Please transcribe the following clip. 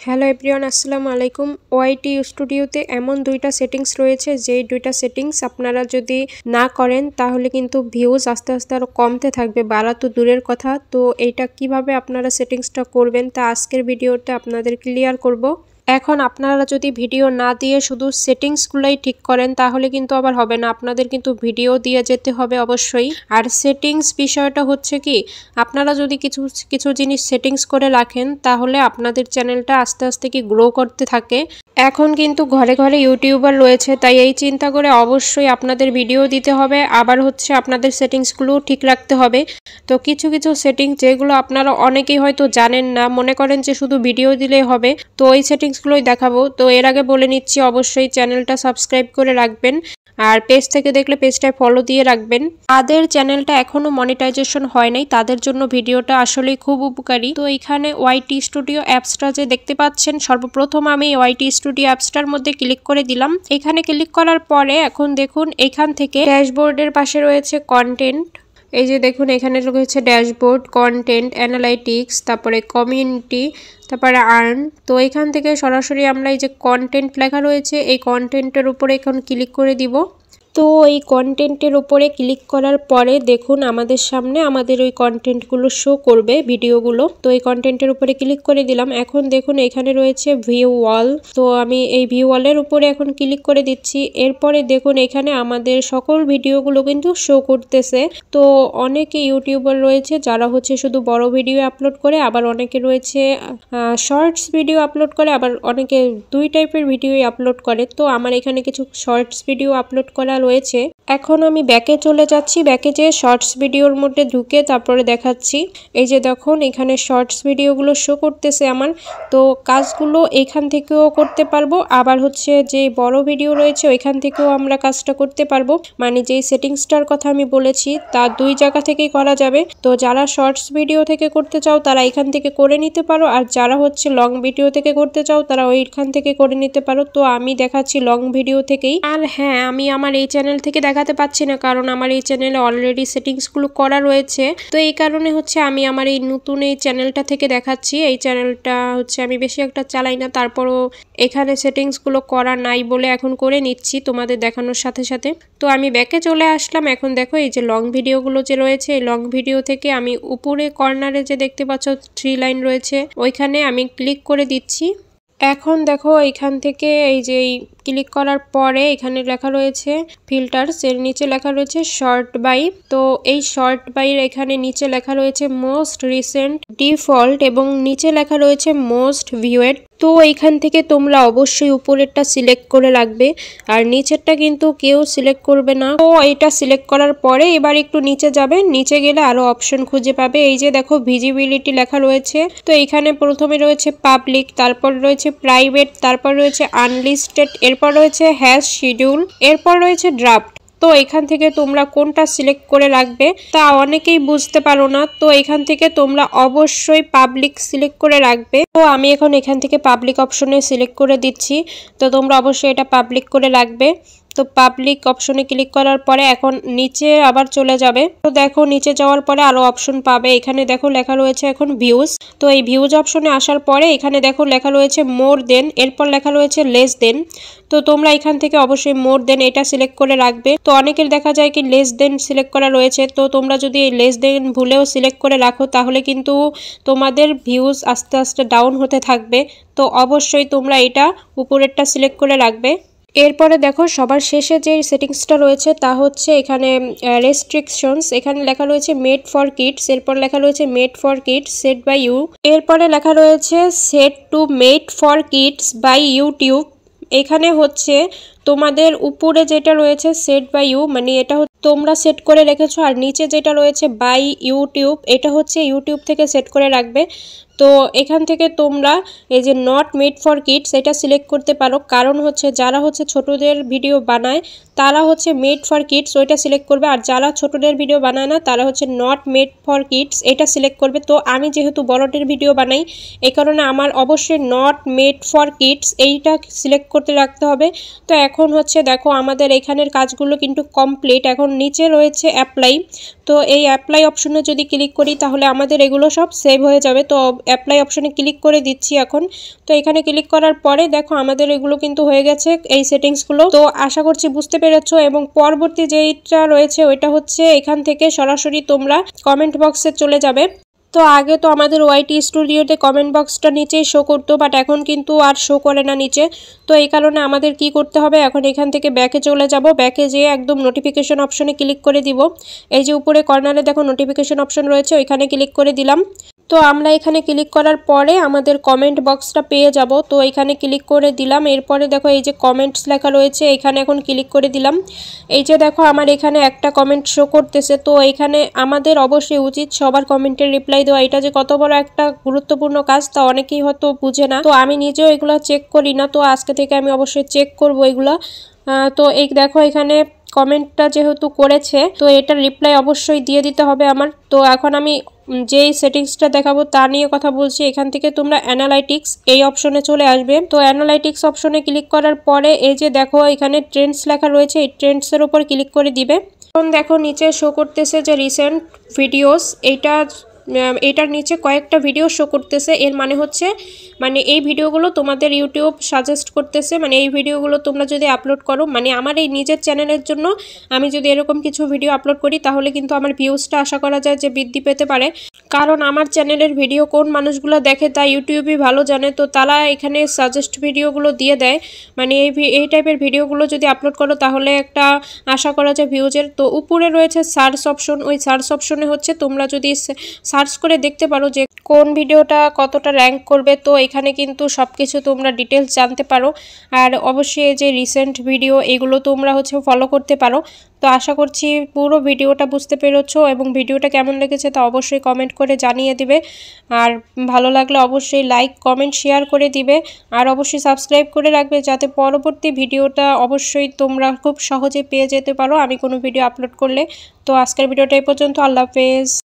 Hello everyone, আসসালামু আলাইকুম। ওয়াইটি স্টুডিওতে এমন দুইটা সেটিংস রয়েছে, যেই দুইটা সেটিংস আপনারা যদি না করেন তাহলে কিন্তু ভিউজ আস্তে আস্তে আরও কমতে থাকবে, বাড়া তো দূরের কথা। তো এইটা কিভাবে আপনারা সেটিংসটা করবেন তা আজকের ভিডিওতে আপনাদের ক্লিয়ার করব। এখন আপনারা যদি ভিডিও না দিয়ে শুধু সেটিংসগুলোই ঠিক করেন তাহলে কিন্তু আবার হবে না, আপনাদের কিন্তু ভিডিও দিয়ে যেতে হবে অবশ্যই। আর সেটিংস বিষয়টা হচ্ছে কি, আপনারা যদি কিছু কিছু জিনিস সেটিংস করে রাখেন তাহলে আপনাদের চ্যানেলটা আস্তে আস্তে কি গ্রো করতে থাকে। এখন কিন্তু ঘরে ঘরে ইউটিউবার রয়েছে, তাই এই চিন্তা করে অবশ্যই আপনাদের ভিডিও দিতে হবে, আবার হচ্ছে আপনাদের সেটিংসগুলোও ঠিক রাখতে হবে। তো কিছু কিছু সেটিংস যেগুলো আপনারা অনেকেই হয়তো জানেন না, মনে করেন যে শুধু ভিডিও দিলেই হবে, তো ওই সেটিংসগুলোই দেখাবো। তো এর আগে বলে নিচ্ছি, অবশ্যই চ্যানেলটা সাবস্ক্রাইব করে রাখবেন, আর পেজ থেকে দেখলে পেজটায় ফলো দিয়ে রাখবেন। তাদের চ্যানেলটা এখনো মনিটাইজেশন হয় নাই, তাদের জন্য ভিডিওটা আসলেই খুব উপকারী। তো এখানে ওয়াইটি স্টুডিও অ্যাপসটা যে দেখতে পাচ্ছেন, সর্বপ্রথম আমি ওয়াইটি স্টুডিও অ্যাপসটার মধ্যে ক্লিক করে দিলাম। এখানে ক্লিক করার পরে এখন দেখুন এখান থেকে ড্যাশবোর্ডের পাশে রয়েছে কন্টেন্ট। এই যে দেখুন এখানে রয়েছে ড্যাশবোর্ড, কন্টেন্ট, অ্যানালাইটিক্স, তারপরে কমিউনিটি, তারপরে আর্ন। তো এখান থেকে সরাসরি আমরা এই যে কন্টেন্ট লেখা রয়েছে এই কন্টেন্টের উপরে এখন ক্লিক করে দিব। তো এই কন্টেন্টের উপরে ক্লিক করার পরে দেখুন আমাদের সামনে আমাদের ওই কন্টেন্টগুলো শো করবে, ভিডিওগুলো। তো এই কন্টেন্টের উপরে ক্লিক করে দিলাম। এখন দেখুন এখানে রয়েছে ভিউ ওয়াল, তো আমি এই ভিউ ওয়ালের উপরে এখন ক্লিক করে দিচ্ছি। এরপরে দেখুন এখানে আমাদের সকল ভিডিওগুলো কিন্তু শো করতেছে। তো অনেকে ইউটিউবার রয়েছে যারা হচ্ছে শুধু বড় ভিডিও আপলোড করে, আবার অনেকে রয়েছে শর্টস ভিডিও আপলোড করে, আবার অনেকে দুই টাইপের ভিডিওই আপলোড করে। তো আমার এখানে কিছু শর্টস ভিডিও আপলোড করা রয়েছে। এখন আমি ব্যাকে চলে যাচ্ছি, ব্যাকে যেয়ে শর্টস ভিডিওর মধ্যে ঢুকে তারপরে দেখাচ্ছি। এই যে দেখুন এখানে শর্টস ভিডিওগুলো শো করতেছে আমার। তো কাজগুলো এখান থেকেও করতে পারবো, আবার হচ্ছে যে বড় ভিডিও রয়েছে ওইখান থেকেও আমরা কাজটা করতে পারবো। মানে যেই সেটিংসটার কথা আমি বলেছি তা দুই জায়গা থেকেই করা যাবে। তো যারা শর্টস ভিডিও থেকে করতে চাও তারা এখান থেকে করে নিতে পারো, আর যারা হচ্ছে লং ভিডিও থেকে করতে চাও তারা ওইখান থেকে করে নিতে পারো। তো আমি দেখাচ্ছি লং ভিডিও থেকেই। আর হ্যাঁ, আমি আমার এই চ্যানেল থেকে দেখাতে পাচ্ছি না, কারণ আমার এই চ্যানেলে অলরেডি সেটিংসগুলো করা রয়েছে। তো এই কারণে হচ্ছে আমি আমার এই নতুন এই চ্যানেলটা থেকে দেখাচ্ছি। এই চ্যানেলটা হচ্ছে আমি বেশি একটা চালাই না, তারপরও এখানে সেটিংসগুলো করা নাই বলে এখন করে নিচ্ছি তোমাদের দেখানোর সাথে সাথে। তো আমি ব্যাকে চলে আসলাম। এখন দেখো এই যে লং ভিডিওগুলো যে রয়েছে, এই লং ভিডিও থেকে আমি উপরে কর্নারে যে দেখতে পাচ্ছ 3 লাইন রয়েছে ওইখানে আমি ক্লিক করে দিচ্ছি। এখন দেখো এখান থেকে এই যে ক্লিক করার পরে এখানে লেখা রয়েছে ফিল্টারস, এর নিচে লেখা রয়েছে শর্ট বাই। তো এই শর্ট বাইয়ের এখানে নিচে লেখা রয়েছে মোস্ট রিসেন্ট, ডিফল্ট এবং নিচে লেখা রয়েছে মোস্ট ভিউয়েড। তো এইখান থেকে তোমরা অবশ্যই উপরেরটা সিলেক্ট করে রাখবে, আর নিচেরটা কিন্তু কেউ সিলেক্ট করবে না। তো এটা সিলেক্ট করার পরে এবার একটু নিচে যাবে, নিচে গেলে আরো অপশন খুঁজে পাবে। এই যে দেখো ভিজিবিলিটি লেখা রয়েছে। তো এখানে প্রথমে রয়েছে পাবলিক, তারপর রয়েছে প্রাইভেট, তারপর রয়েছে আনলিস্টেড, এরপর রয়েছে হ্যাশ শিডিউল, এরপর রয়েছে ড্রাফট। তো এখান থেকে তোমরা কোনটা সিলেক্ট করে রাখবে তা অনেকেই বুঝতে পারো না। তো এখান থেকে তোমরা অবশ্যই পাবলিক সিলেক্ট করে রাখবে। তো আমি এখন এখান থেকে পাবলিক অপশনে সিলেক্ট করে দিচ্ছি। তো তোমরা অবশ্যই এটা পাবলিক করে রাখবে। তো পাবলিক অপশনে ক্লিক করার পরে এখন নিচে আবার চলে যাবে। তো দেখো নিচে যাওয়ার পরে আরো অপশন পাবে। এখানে দেখো লেখা রয়েছে এখন ভিউজ। তো এই ভিউজ অপশনে আসার পরে এখানে দেখো লেখা রয়েছে মোর দেন, এরপর লেখা রয়েছে লেস দেন। তো তোমরা এখান থেকে অবশ্যই মোর দেন এটা সিলেক্ট করে রাখবে। তো অনেকের দেখা যায় কি লেস দেন সিলেক্ট করা রয়েছে, তো তোমরা যদি এই লেস দেন ভুলেও সিলেক্ট করে রাখো তাহলে কিন্তু তোমাদের ভিউজ আস্তে আস্তে ডাউন হতে থাকবে। তো অবশ্যই তোমরা এটা উপরেরটা সিলেক্ট করে রাখবে। এরপরে দেখো সবার শেষে যে সেটিংসটা রয়েছে তা হচ্ছে এখানে রেস্ট্রিকশনস, এখানে লেখা রয়েছে মেড ফর কিডস, এরপর লেখা রয়েছে made for kids set by you, এরপরে লেখা রয়েছে set to made for kids by YouTube. এখানে হচ্ছে তোমাদের উপরে যেটা রয়েছে সেট বাই ইউ, মানে এটা তোমরা সেট করে রেখেছো, আর নিচে যেটা রয়েছে বাই ইউটিউব এটা হচ্ছে ইউটিউব থেকে সেট করে রাখবে। তো এখান থেকে তোমরা এই যে নট মেড ফর কিডস এটা সিলেক্ট করতে পারো, কারণ হচ্ছে যারা হচ্ছে ছোটদের ভিডিও বানায় তারা হচ্ছে মেড ফর কিডস ওইটা সিলেক্ট করবে, আর যারা ছোটদের ভিডিও বানায় না তারা হচ্ছে নট মেড ফর কিডস এটা সিলেক্ট করবে। তো আমি যেহেতু বড়দের ভিডিও বানাই এই কারণে আমার অবশ্যই নট মেড ফর কিডস এইটা সিলেক্ট করতে রাখতে হবে। তো এখন হচ্ছে দেখো আমাদের এখানের কাজগুলো কিন্তু কমপ্লিট। এখন নিচে রয়েছে অ্যাপ্লাই। তো এই অ্যাপ্লাই অপশনে যদি ক্লিক করি তাহলে আমাদের এগুলো সব সেভ হয়ে যাবে। তো অ্যাপ্লাই অপশনে ক্লিক করে দিচ্ছি এখন। তো এখানে ক্লিক করার পরে দেখো আমাদের এগুলো কিন্তু হয়ে গেছে এই সেটিংসগুলো। তো আশা করছি বুঝতে পেরেছো। এবং পরবর্তী যেইটা রয়েছে ওইটা হচ্ছে এখান থেকে সরাসরি তোমরা কমেন্ট বক্সে চলে যাবে। তো আগে তো আমাদের ওয়াইটি স্টুডিওতে কমেন্ট বক্সটা নিচেই শো করতো, বাট এখন কিন্তু আর শো করে না নিচে। তো এই কারণে আমাদের কি করতে হবে, এখন এখান থেকে ব্যাকে চলে যাব। ব্যাকে যেয়ে একদম নোটিফিকেশন অপশনে ক্লিক করে দিব। এই যে উপরে কর্নারে দেখো নোটিফিকেশন অপশন রয়েছে, ওইখানে ক্লিক করে দিলাম। তো আমরা এখানে ক্লিক করার পরে আমাদের কমেন্ট বক্সটা পেয়ে যাব। তো এখানে ক্লিক করে দিলাম। এরপরে দেখো এই যে কমেন্টস লেখা রয়েছে, এখানে এখন ক্লিক করে দিলাম। এই যে দেখো আমার এখানে একটা কমেন্ট শো করতেছে। তো এখানে আমাদের অবশ্যই উচিত সবার কমেন্টের রিপ্লাই দেওয়া। এটা যে কত বড় একটা গুরুত্বপূর্ণ কাজ তা অনেকেই হয়তো বুঝে না। তো আমি নিজেও এগুলো চেক করি না, তো আজকে থেকে আমি অবশ্যই চেক করব এগুলো। তো এই দেখো এখানে কমেন্টটা যেহেতু করেছে, তো এটার রিপ্লাই অবশ্যই দিয়ে দিতে হবে আমার। তো এখন আমি যেই সেটিংসটা দেখাবো তা নিয়ে কথা বলছি। এখান থেকে তোমরা অ্যানালাইটিক্স এই অপশনে চলে আসবে। তো অ্যানালাইটিক্স অপশনে ক্লিক করার পরে এই যে দেখো এখানে ট্রেন্ডস লেখা রয়েছে, এই ট্রেন্ডসের উপর ক্লিক করে দিবে। এখন দেখো নিচে শো করতেছে যে রিসেন্ট ভিডিওস, এইটার নিচে কয়েকটা ভিডিও শো করতেছে। এর মানে হচ্ছে এই ভিডিওগুলো তোমাদের ইউটিউব সাজেস্ট করতেছে, এই ভিডিওগুলো তোমরা যদি আপলোড করো, আমার এই নিজের চ্যানেলের জন্য আমি যদি এরকম কিছু ভিডিও আপলোড করি তাহলে কিন্তু আমার ভিউজটা আশা করা যায় যে বৃদ্ধি পেতে পারে। কারণ আমার চ্যানেলের ভিডিও কোন মানুষগুলো দেখে তা ইউটিউবই ভালো জানে। তো তারা এখানে সাজেস্ট ভিডিওগুলো দিয়ে দেয়, এই টাইপের ভিডিওগুলো যদি আপলোড করো তাহলে একটা আশা করা যায় ভিউজের। তো উপরে রয়েছে সার্চ অপশন, ওই সার্চ অপশনে হচ্ছে তোমরা যদি সার্চ করে দেখতে পারো যে কোন ভিডিওটা কতটা র্যাঙ্ক করবে। তো এখানে কিন্তু সব কিছু তোমরা ডিটেলস জানতে পারো। আর অবশ্যই যে রিসেন্ট ভিডিও এগুলো তোমরা ফলো করতে পারো। তো আশা করছি পুরো ভিডিওটা বুঝতে পেরেছো, এবং ভিডিওটা কেমন লেগেছে তা অবশ্যই কমেন্ট করে জানিয়ে দিবে। আর ভালো লাগলে অবশ্যই লাইক কমেন্ট শেয়ার করে দিবে। আর অবশ্যই সাবস্ক্রাইব করে রাখবে যাতে পরবর্তী ভিডিওটা অবশ্যই তোমরা খুব সহজে পেয়ে যেতে পারো আমি কোনো ভিডিও আপলোড করলে। তো আজকের ভিডিওটা এই পর্যন্ত। আল্লাহ হাফেজ।